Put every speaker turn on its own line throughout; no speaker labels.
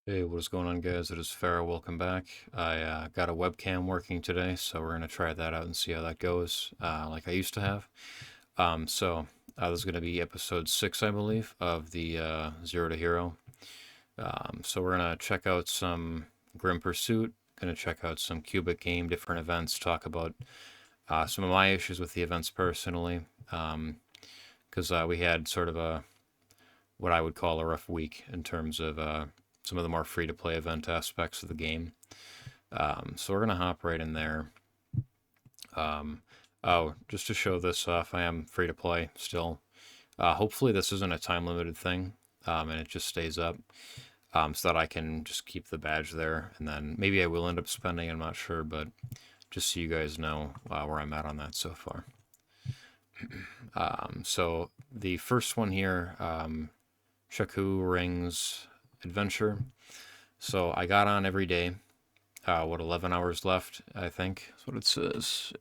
Hey, what is going on, guys? It is Farah. Welcome back. I got a webcam working today, so we're gonna try that out and see how that goes, like I used to have. This is gonna be episode 6, I believe, of the Zero to Hero. So we're gonna check out some Grim Pursuit, gonna check out some Cubic Game, different events, talk about some of my issues with the events personally, because we had sort of a what I would call a rough week in terms of some of the more free to play event aspects of the game. So we're gonna hop right in there. Um, oh, just to show this off, I am free to play still. Hopefully this isn't a time limited thing, and it just stays up, so that I can just keep the badge there, and then maybe I will end up spending. I'm not sure, but just so you guys know where I'm at on that so far. So the first one here, Shaku Rings Adventure. So I got on every day. 11 hours left, I think. That's what it says.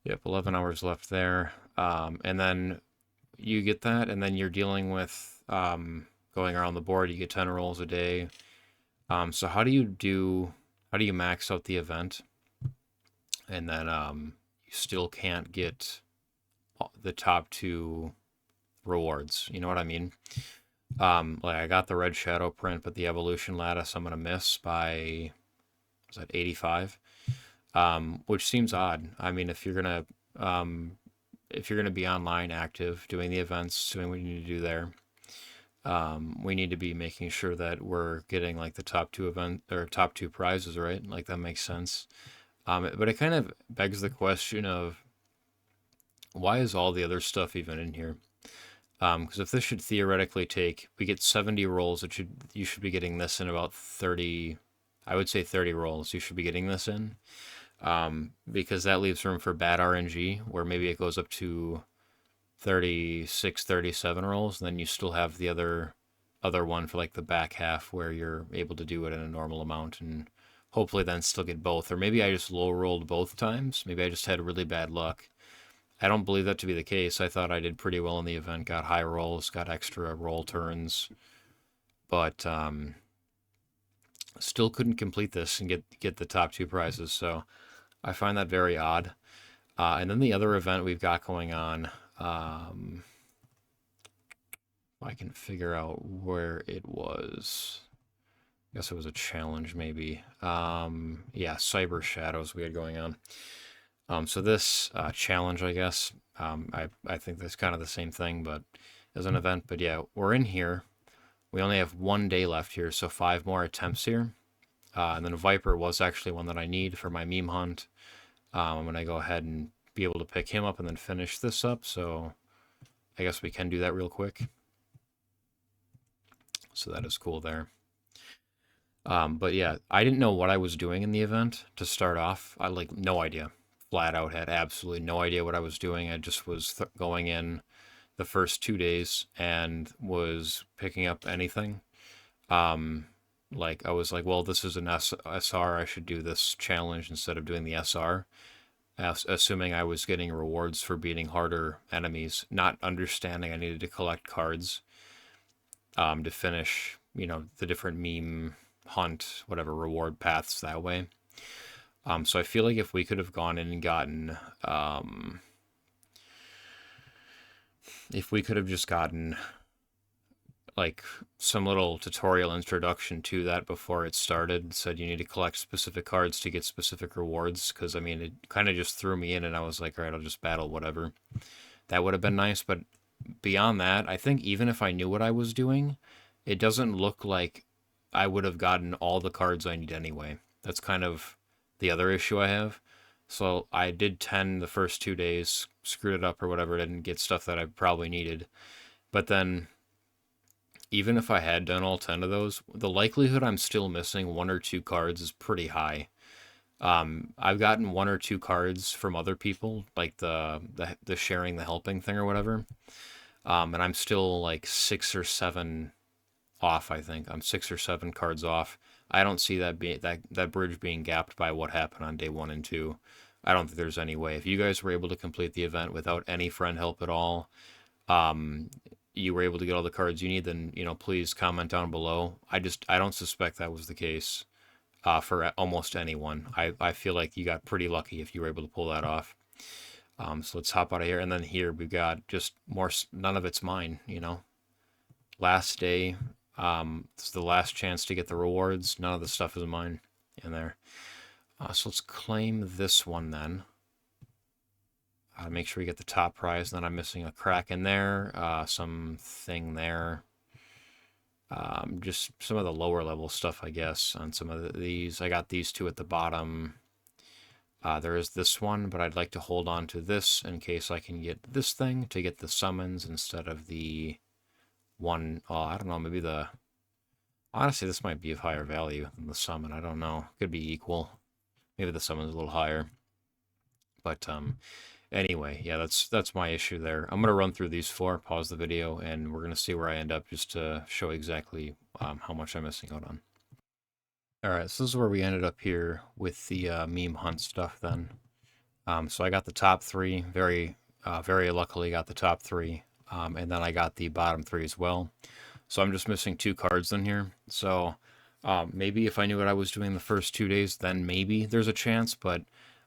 Yep, 11 hours left there. And then you get that, and then you're dealing with going around the board. You get 10 rolls a day. So how do you max out the event? And then you still can't get the top two rewards. You know what I mean? Like I got the red shadow print, but the evolution lattice I'm gonna miss by was that 85? Which seems odd. I mean, if you're gonna be online active, doing the events, doing what you need to do there, we need to be making sure that we're getting like the top two event or top two prizes, right? Like that makes sense. But it kind of begs the question of why is all the other stuff even in here? Because if this should theoretically take, we get 70 rolls, you should be getting this in about 30, I would say 30 rolls. You should be getting this in, because that leaves room for bad RNG, where maybe it goes up to 36, 37 rolls, and then you still have the other one for like the back half where you're able to do it in a normal amount and hopefully then still get both. Or maybe I just low rolled both times. Maybe I just had really bad luck. I don't believe that to be the case. I thought I did pretty well in the event, got high rolls, got extra roll turns, but still couldn't complete this and get the top two prizes. So I find that very odd. And then the other event we've got going on, I can figure out where it was. I guess it was a challenge, maybe. Yeah, Cyber Shadows we had going on. So this challenge, I guess, I think that's kind of the same thing, but as an event. But yeah, we're in here. We only have 1 day left here, so 5 more attempts here. And then Viper was actually one that I need for my meme hunt. I'm gonna go ahead and be able to pick him up and then finish this up. So I guess we can do that real quick. So that is cool there. But yeah, I didn't know what I was doing in the event to start off. I like no idea. Flat out had absolutely no idea what I was doing. I just was going in the first 2 days and was picking up anything. Like I was like, well, this is an SR. I should do this challenge instead of doing the SR, assuming I was getting rewards for beating harder enemies, not understanding I needed to collect cards to finish, the different meme hunt, whatever reward paths that way. So I feel like if we could have gone in and gotten, if we could have just gotten like some little tutorial introduction to that before it started, said you need to collect specific cards to get specific rewards. Because I mean, it kind of just threw me in, and I was like, all right, I'll just battle whatever. That would have been nice, but beyond that, I think even if I knew what I was doing, it doesn't look like I would have gotten all the cards I need anyway. That's kind of the other issue I have. So I did 10 the first 2 days, screwed it up or whatever, didn't get stuff that I probably needed. But then, even if I had done all 10 of those, the likelihood I'm still missing one or two cards is pretty high. I've gotten one or two cards from other people, like the sharing the helping thing or whatever. And I'm still like 6 or 7 off. I think I'm 6 or 7 cards off. I don't see that bridge being gapped by what happened on day 1 and 2. I don't think there's any way. If you guys were able to complete the event without any friend help at all, um, you were able to get all the cards you need, then please comment down below. I don't suspect that was the case for almost anyone. I feel like you got pretty lucky if you were able to pull that off. So let's hop out of here, and then here we've got just more. None of it's mine. Last day. This is the last chance to get the rewards. None of the stuff is mine in there. So let's claim this one then. Make sure we get the top prize. Then I'm missing a crack in there, something there. Just some of the lower level stuff, I guess, on some of these. I got these two at the bottom. There is this one, but I'd like to hold on to this in case I can get this thing to get the summons instead of the one. Oh, I don't know, maybe honestly, this might be of higher value than the summon. I don't know. Could be equal. Maybe the summon's a little higher. But, anyway, yeah, that's my issue there. I'm going to run through these 4, pause the video, and we're going to see where I end up just to show exactly how much I'm missing out on. Alright, so this is where we ended up here with the meme hunt stuff then. So I got the top 3, very luckily got the top 3, and then I got the bottom 3 as well. So I'm just missing 2 cards in here. So maybe if I knew what I was doing the first 2 days, then maybe there's a chance, but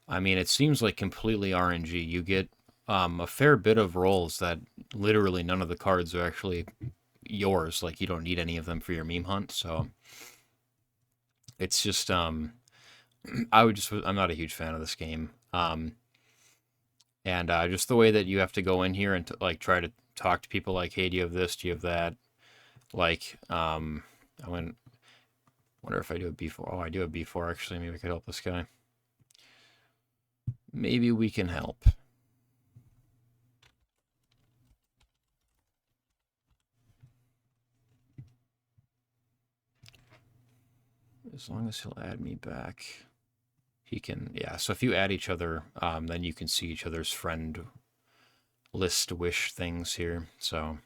I mean, it seems like completely RNG. You get a fair bit of rolls that literally none of the cards are actually yours. Like, you don't need any of them for your meme hunt, so it's just, I'm not a huge fan of this game. And just the way that you have to go in here and try to talk to people like, hey, do you have this? Do you have that? Like, wonder if I do a B4. Oh, I do a B4, actually. Maybe I could help this guy. Maybe we can help. As long as he'll add me back. He can, yeah, so if you add each other, then you can see each other's friend list wish things here, so.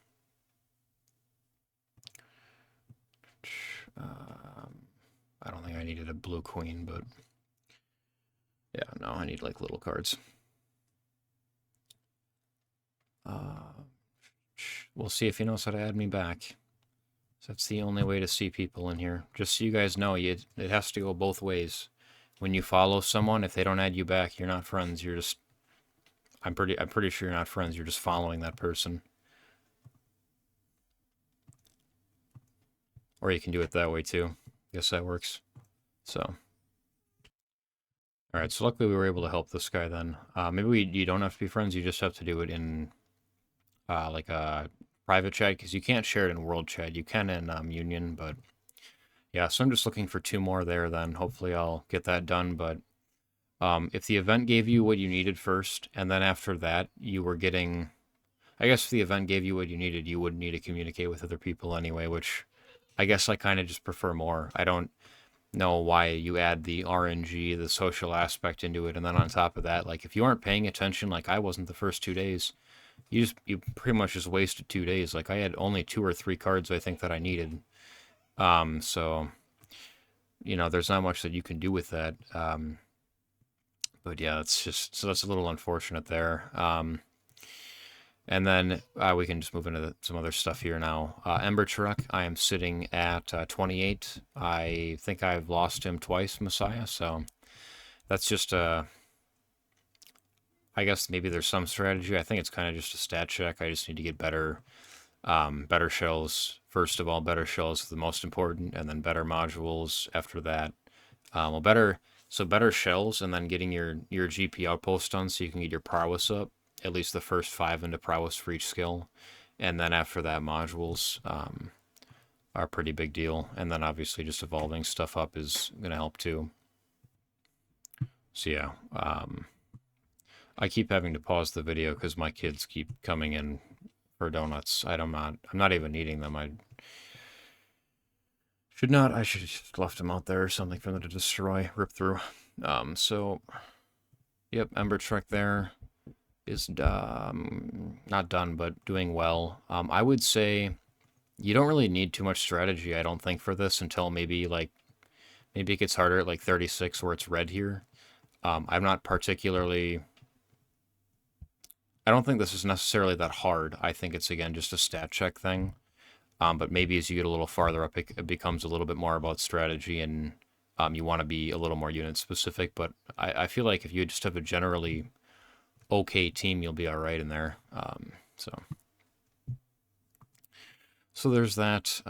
I don't think I needed a blue queen, but yeah, no, I need like little cards. We'll see if he knows how to add me back. So that's the only way to see people in here. Just so you guys know, it has to go both ways. When you follow someone, if they don't add you back, you're not friends. You're just, I'm pretty sure you're not friends. You're just following that person. Or you can do it that way too. Guess that works. So. Alright, so luckily we were able to help this guy then. Maybe you don't have to be friends, you just have to do it in like a private chat, because you can't share it in world chat. You can in Union, but yeah, so I'm just looking for 2 more there then. Hopefully I'll get that done, but if the event gave you what you needed first, and then after that you were getting... I guess if the event gave you what you needed, you wouldn't need to communicate with other people anyway, which I guess I kind of just prefer more. I don't know why you add the RNG, the social aspect into it, and then on top of that, like, if you aren't paying attention, like I wasn't the first 2 days, you pretty much just wasted 2 days. Like, I had only 2 or 3 cards I think that I needed. So, there's not much that you can do with that. But yeah, it's just, so that's a little unfortunate there. And then we can just move into some other stuff here now. Ember Truck, I am sitting at 28. I think I've lost him twice, Messiah, so that's just I guess maybe there's some strategy. I think it's kind of just a stat check. I just need to get better shells. First of all, better shells is the most important, and then better modules after that. Better shells, and then getting your GP outpost done so you can get your prowess up. At least the first 5 into prowess for each skill. And then after that, modules are a pretty big deal. And then obviously just evolving stuff up is going to help too. So yeah, I keep having to pause the video because my kids keep coming in for donuts. I'm not even eating them. I should have just left them out there or something for them to destroy, rip through. So, yep, Ember Truck there is not done, but doing well. I would say you don't really need too much strategy, I don't think, for this until maybe it gets harder at like 36 where it's red here. I'm not particularly I don't think this is necessarily that hard. I think it's again just a stat check thing. But maybe as you get a little farther up, it becomes a little bit more about strategy and you want to be a little more unit specific. But I feel like if you just have a generally okay team, you'll be all right in there. So there's that.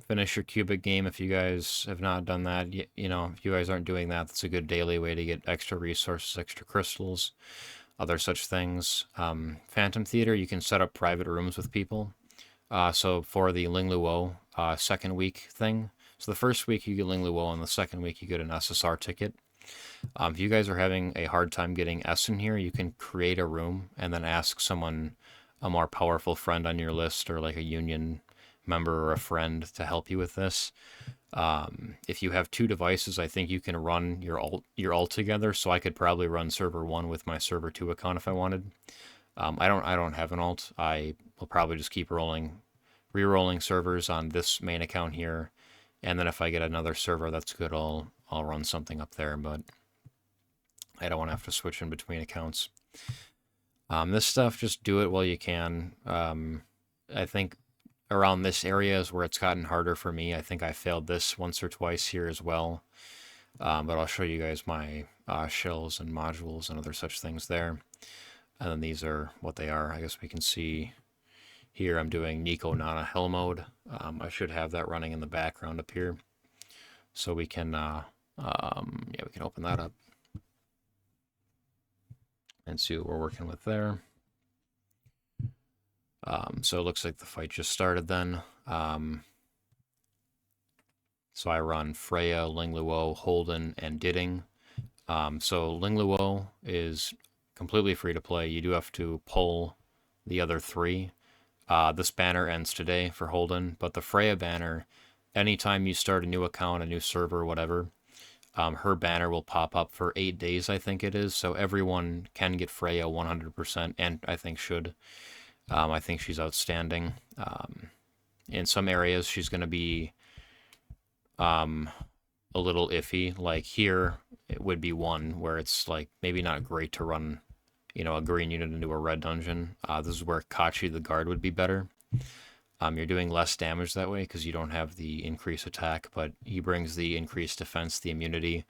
Finish your cubic game if you guys have not done that. You know, if you guys aren't doing that, that's a good daily way to get extra resources, extra crystals, other such things. Phantom Theater, you can set up private rooms with people. So for the Ling Luo second week thing, so the first week you get Ling Luo, and the second week you get an SSR ticket. If you guys are having a hard time getting S in here, you can create a room and then ask someone, a more powerful friend on your list, or like a union member or a friend, to help you with this. If you have two devices, I think you can run your alt together. So I could probably run server 1 with my server 2 account if I wanted. I don't have an alt. I will probably just keep re-rolling servers on this main account here, and then if I get another server that's good, I'll run something up there. But I don't want to have to switch in between accounts. This stuff, just do it while you can. I think around this area is where it's gotten harder for me. I think I failed this once or twice here as well. But I'll show you guys my shells and modules and other such things there. And then these are what they are. I guess we can see here I'm doing Nico Nana Hell mode. I should have that running in the background up here. So we can, yeah, we can open that up and see what we're working with there. So it looks like the fight just started then. So I run Freya, Ling Luo, Holden, and Didding. So Ling Luo is completely free to play. You do have to pull the other 3. This banner ends today for Holden, but the Freya banner, anytime you start a new account, a new server, whatever, her banner will pop up for 8 days, I think it is. So everyone can get Freya 100%, and I think should. I think she's outstanding. In some areas, she's going to be a little iffy. Like here, it would be one where it's like maybe not great to run, you know, a green unit into a red dungeon. This is where Kachi the guard would be better. You're doing less damage that way because you don't have the increased attack, but he brings the increased defense, the immunity.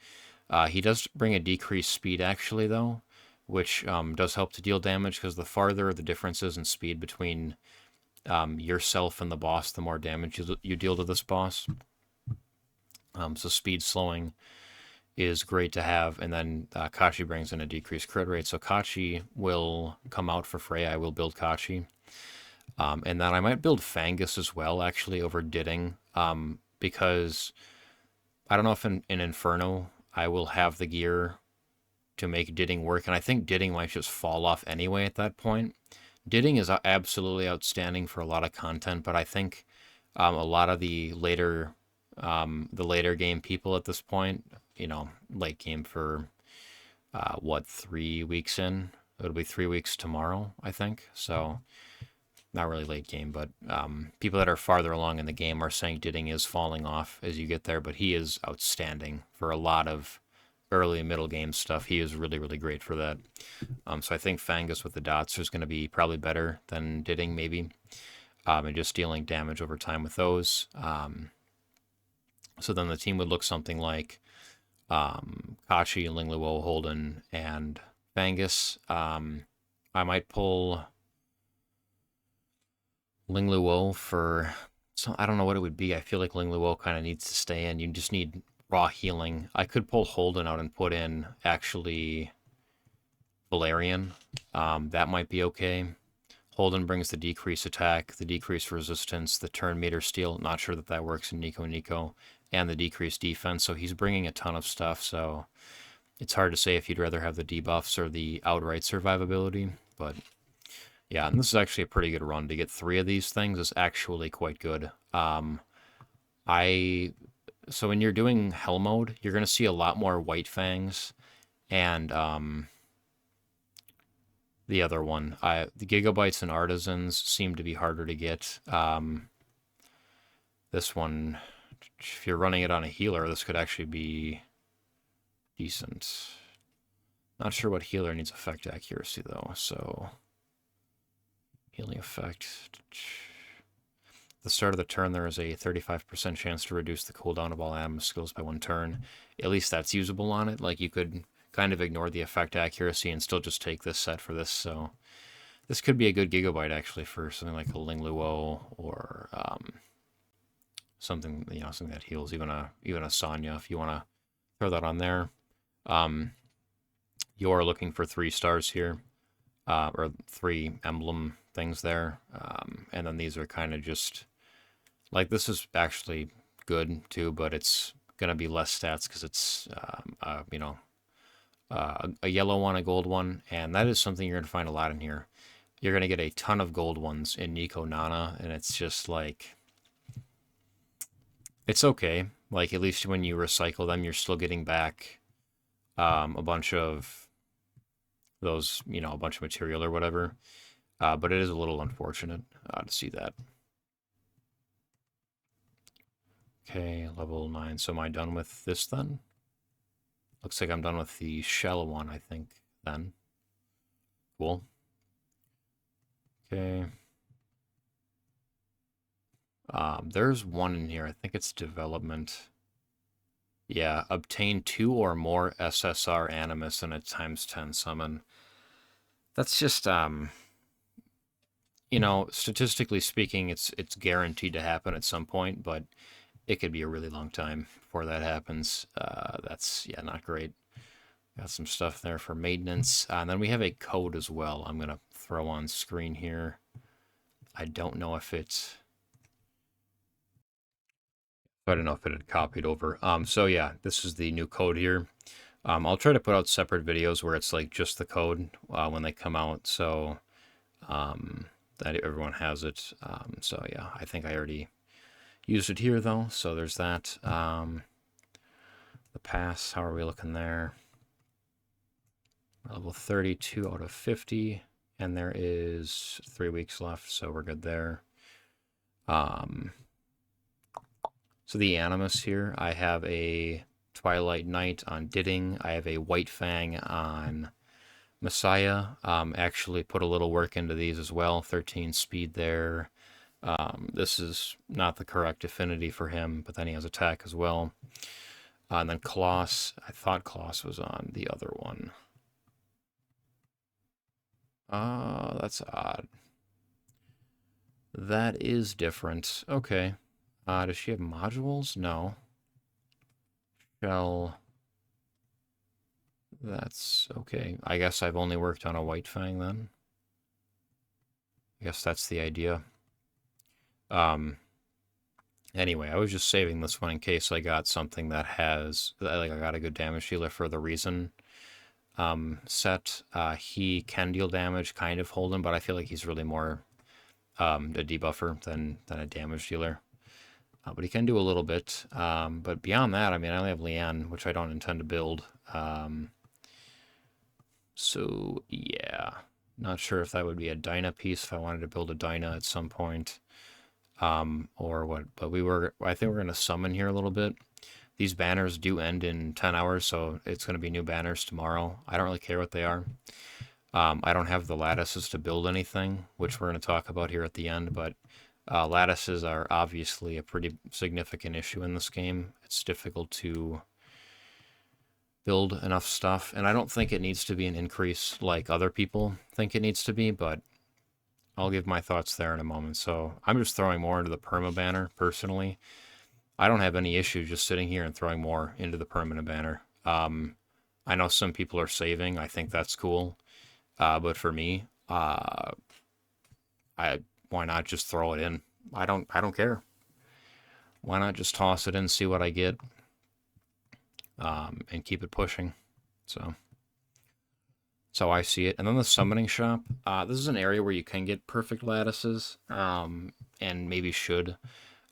He does bring a decreased speed actually though, which does help to deal damage, because the farther the difference is in speed between yourself and the boss, the more damage you deal to this boss. So speed slowing is great to have, and then Kachi brings in a decreased crit rate. So Kachi will come out for Freya. I will build Kachi. And then I might build Fangus as well, actually, over Didding, because I don't know if in Inferno I will have the gear to make Didding work, and I think Didding might just fall off anyway at that point. Didding is absolutely outstanding for a lot of content, but I think a lot of the later game people at this point, you know, late game for what, 3 weeks in? It'll be 3 weeks tomorrow, I think. So not really late game, but people that are farther along in the game are saying Didding is falling off as you get there, but he is outstanding for a lot of early and middle game stuff. He is really, really great for that. So I think Fangus with the dots is going to be probably better than Didding, maybe, and just dealing damage over time with those. So then the team would look something like Kachi, Ling Luo, Holden, and Fangus. I might pull Ling Luo for, so I don't know what it would be. I feel like Ling Luo kind of needs to stay in. You just need raw healing. I could pull Holden out and put in actually Valerian. That might be okay. Holden brings the decreased attack, the decreased resistance, the turn meter steal. Not sure that that works in Nico, and the decreased defense. So he's bringing a ton of stuff. So it's hard to say if you'd rather have the debuffs or the outright survivability. But yeah, and this is actually a pretty good run. To get 3 of these things is actually quite good. So when you're doing Hell mode, you're going to see a lot more White Fangs and the other one. The Gigabytes and Artisans seem to be harder to get. This one, if you're running it on a healer, this could actually be decent. Not sure what healer needs effect accuracy, though, so Healing effect. At the start of the turn, there is a 35% chance to reduce the cooldown of all animus skills by 1 turn. At least that's usable on it. Like, you could kind of ignore the effect accuracy and still just take this set for this, so this could be a good gigabyte, actually, for something like a Ling Luo or something, something that heals, even a Sanya, if you want to throw that on there. You are looking for 3 stars here, or 3 emblem things there, and then these are kind of just, like, this is actually good too, but it's gonna be less stats because it's a yellow one, a gold one, and that is something you're gonna find a lot in here. You're gonna get a ton of gold ones in Nico Nana, and it's just like, it's okay. Like, at least when you recycle them, you're still getting back a bunch of those, a bunch of material or whatever. But it is a little unfortunate to see that. Okay, level 9. So am I done with this then? Looks like I'm done with the shell one, I think, then. Cool. Okay. There's one in here. I think it's development. Yeah, obtain 2 or more SSR Animus in a ×10 summon. That's just, statistically speaking, it's guaranteed to happen at some point, but it could be a really long time before that happens. That's, yeah, not great. Got some stuff there for maintenance. And then we have a code as well I'm going to throw on screen here. I don't know if it's... I don't know if it had copied over. So yeah, this is the new code here. I'll try to put out separate videos where it's like just the code when they come out, so that everyone has it. So yeah, I think I already used it here though, so there's that. The pass, how are we looking there? Level 32 out of 50, and there is 3 weeks left, so we're good there. So the Animus here, I have a Twilight Knight on Didding. I have a White Fang on Messiah. Actually put a little work into these as well. 13 speed there. This is not the correct affinity for him, but then he has attack as well. And then Kloss, I thought Kloss was on the other one. That's odd. That is different. Okay. Does she have modules? No. Shell. That's okay. I guess I've only worked on a White Fang then. I guess that's the idea. Anyway, I was just saving this one in case I got something that has, like, I got a good damage dealer for the Reason set. He can deal damage, kind of hold him, but I feel like he's really more a debuffer than a damage dealer. But he can do a little bit. But beyond that, I mean, I only have Leanne, which I don't intend to build. So, yeah. Not sure if that would be a Dyna piece, if I wanted to build a Dyna at some point. Or what. But I think we're going to summon here a little bit. These banners do end in 10 hours, so it's going to be new banners tomorrow. I don't really care what they are. I don't have the lattices to build anything, which we're going to talk about here at the end, but lattices are obviously a pretty significant issue in this game. It's difficult to build enough stuff, and I don't think it needs to be an increase like other people think it needs to be, but I'll give my thoughts there in a moment. So I'm just throwing more into the perma banner, personally. I don't have any issue just sitting here and throwing more into the permanent banner. I know some people are saving. I think that's cool. But for me, why not just throw it in? I don't care. Why not just toss it in, see what I get, and keep it pushing. So that's how I see it. And then the summoning shop. This is an area where you can get perfect lattices, and maybe should.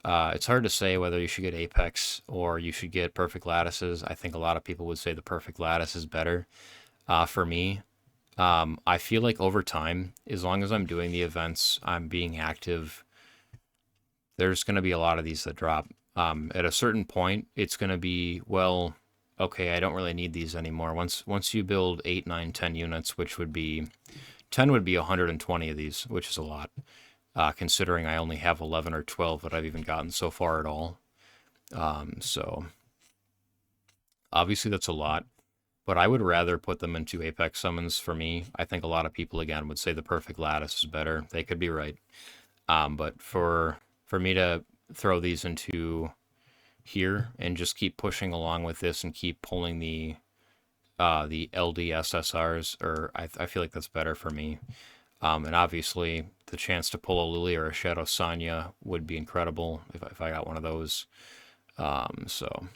It's hard to say whether you should get Apex or you should get perfect lattices. I think a lot of people would say the perfect lattice is better. For me, I feel like over time, as long as I'm doing the events, I'm being active, there's going to be a lot of these that drop. At a certain point, it's going to be, well, okay, I don't really need these anymore. Once you build 8, 9, 10 units, which would be 10 would be 120 of these, which is a lot, considering I only have 11 or 12 that I've even gotten so far at all. So obviously that's a lot, but I would rather put them into Apex summons for me. I think a lot of people, again, would say the perfect lattice is better. They could be right. But for me to throw these into here and just keep pushing along with this and keep pulling the LD SSRs, or I feel like that's better for me. And obviously, the chance to pull a Lily or a Shadow Sonya would be incredible if I got one of those. So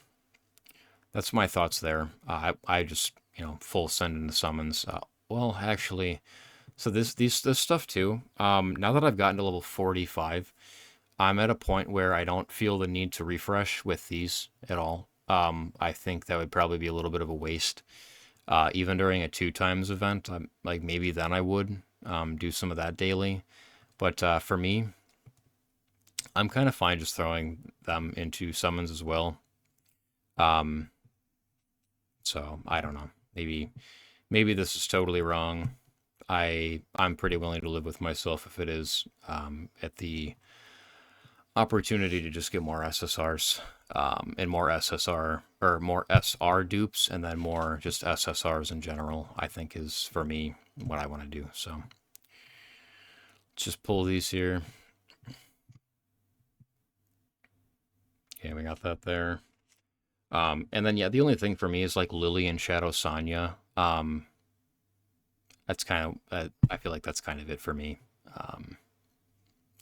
that's my thoughts there. I just full send in the summons. Well, actually, so this stuff too. Now that I've gotten to level 45, I'm at a point where I don't feel the need to refresh with these at all. I think that would probably be a little bit of a waste. Even during a 2x event, like maybe then I would do some of that daily. But for me, I'm kind of fine just throwing them into summons as well. So I don't know. Maybe this is totally wrong. I'm pretty willing to live with myself if it is, at the opportunity to just get more SSRs, and more SSR or more SR dupes, and then more just SSRs in general, I think is for me what I want to do. So let's just pull these here. Okay, we got that there. And then yeah, the only thing for me is like Lily and Shadow Sonya. That's kind of I feel like that's kind of it for me.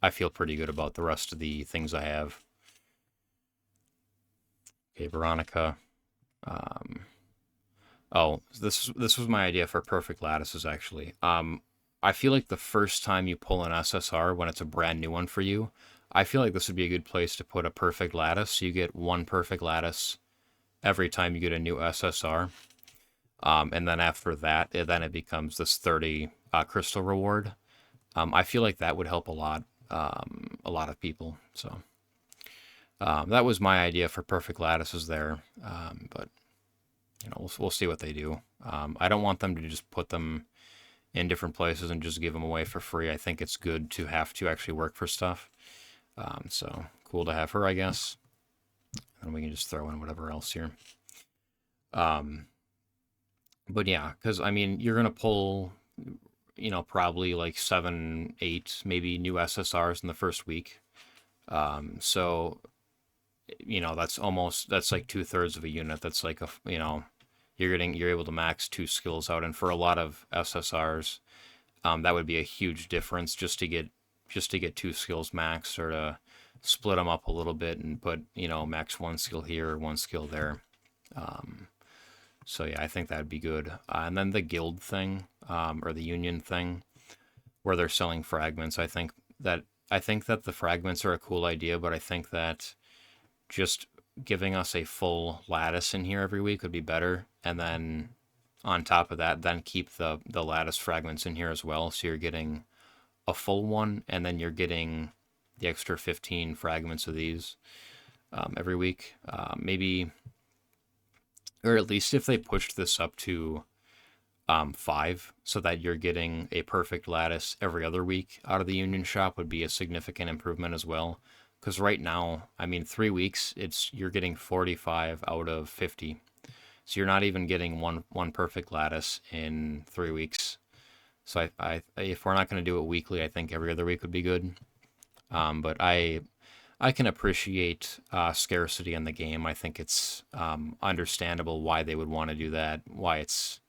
I feel pretty good about the rest of the things I have. Okay, Veronica. Oh, this was my idea for perfect lattices actually. I feel like the first time you pull an SSR when it's a brand new one for you, I feel like this would be a good place to put a perfect lattice. You get one perfect lattice every time you get a new SSR. And then after that, it becomes this 30 crystal reward. I feel like that would help a lot of people. So that was my idea for perfect lattices there. But we'll see what they do. I don't want them to just put them in different places and just give them away for free. I think it's good to have to actually work for stuff. So cool to have her, I guess. And we can just throw in whatever else here. But yeah, because I mean, you're gonna pull, probably like 7, 8, maybe new SSRs in the first week. So that's like 2/3 of a unit. That's like you're able to max 2 skills out, and for a lot of SSRs, that would be a huge difference just to get 2 skills max, or to split them up a little bit and put max 1 skill here or 1 skill there. So yeah, I think that'd be good. And then the guild thing, or the union thing, where they're selling fragments. I think that the fragments are a cool idea, but I think that just giving us a full lattice in here every week would be better. And then on top of that, then keep the lattice fragments in here as well. So you're getting a full one, and then you're getting the extra 15 fragments of these every week. Maybe, or at least if they pushed this up to 5, so that you're getting a perfect lattice every other week out of the union shop, would be a significant improvement as well. Because right now, I mean, 3 weeks, you're getting 45 out of 50. So you're not even getting one perfect lattice in 3 weeks. So if we're not going to do it weekly, I think every other week would be good. But I can appreciate scarcity in the game. I think it's understandable why they would want to do that, why it's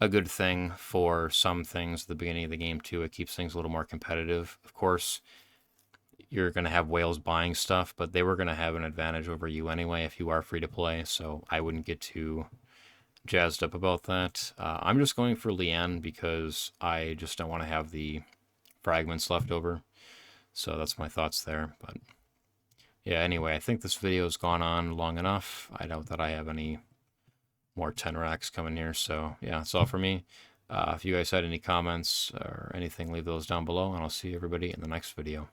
a good thing for some things at the beginning of the game too. It keeps things a little more competitive. Of course, you're going to have whales buying stuff, but they were going to have an advantage over you anyway if you are free to play, so I wouldn't get too jazzed up about that. I'm just going for Leanne because I just don't want to have the fragments left over. So that's my thoughts there. But yeah, anyway, I think this video has gone on long enough. I doubt that I have any more 10 racks coming here. So yeah, that's all for me. If you guys had any comments or anything, leave those down below, and I'll see everybody in the next video.